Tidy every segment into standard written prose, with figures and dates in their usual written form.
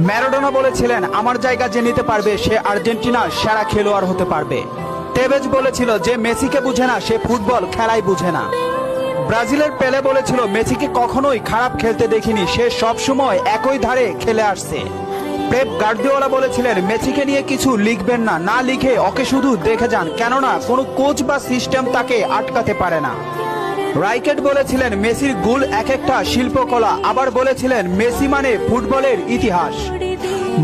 Maradona বলেছিলেন, আমার জায়গা যে নিতে পারবে সে আর্জেন্টিনার সেরা খেলোয়াড় হতে পারবে। টেভেজ বলেছিল, যে মেসিকে বুঝে না সে ফুটবল খেলাই বুঝে না। ব্রাজিলের পেলে বলেছিল, মেসিকে কখনোই খারাপ খেলতে দেখিনি, সে সবসময় একই ধারে খেলে আসছে। পেপ গার্দিওলা বলেছিলেন, মেসিকে নিয়ে কিছু লিখবেন না, না লিখে ওকে শুধু দেখে যান, কেননা কোনো কোচ বা সিস্টেম তাকে আটকাতে পারে না। রাইকেট বলেছিলেন, মেসির গোল এক একটা শিল্পকলা, আবার বলেছিলেন মেসি মানে ফুটবলের ইতিহাস।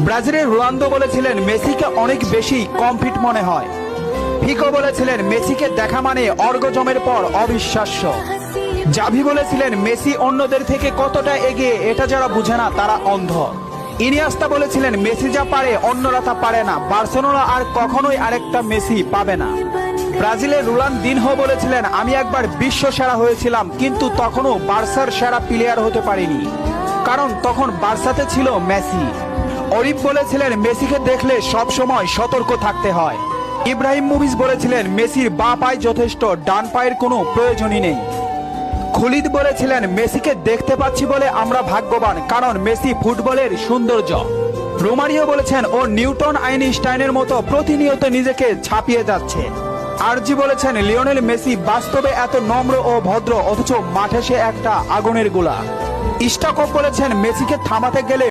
ব্রাজিলের রোনালদো বলেছিলেন, মেসিকে অনেক বেশি কমফিট মনে হয়। ফিকো বলেছিলেন, মেসিকে দেখা মানে অর্গজমের পর অবিশ্বাস্য। জাভি বলেছিলেন, মেসি অন্যদের থেকে কতটা এগিয়ে এটা যারা বুঝে না তারা অন্ধ। ইনিয়েস্তা বলেছিলেন, মেসি যা পারে অন্যরা তা পারে না, বার্সেলোনা আর কখনোই আরেকটা মেসি পাবে না। ব্রাজিলের রোনালদিনহো বলেছিলেন, আমি একবার বিশ্ব সেরা হয়েছিলাম, কিন্তু তখনও বার্সার সেরা প্লেয়ার হতে পারিনি, কারণ তখন বার্সাতে ছিল মেসি। অরিফ বলেছিলেন, মেসিকে দেখলে সব সময় সতর্ক থাকতে হয়। ইব্রাহিমোভিচ বলেছিলেন, মেসির বাঁ পায়ে যথেষ্ট, ডান পায়ের কোনো প্রয়োজনই নেই। খুলিদ বলেছিলেন, মেসিকে দেখতে পাচ্ছি বলে আমরা ভাগ্যবান, কারণ মেসি ফুটবলের সৌন্দর্য। রোমারিও বলেছেন, ও নিউটন আইনস্টাইনের মতো প্রতিনিয়ত নিজেকে ছাপিয়ে যাচ্ছে। আরজি বলেছেন, লিওনেল মেসি বাস্তবে এত নম্র ও ভদ্র, অথচ মাঠে সে একটা আগুনের গোলা। স্টাকপ বলেছেন, মেসিকে থামাতে গেলে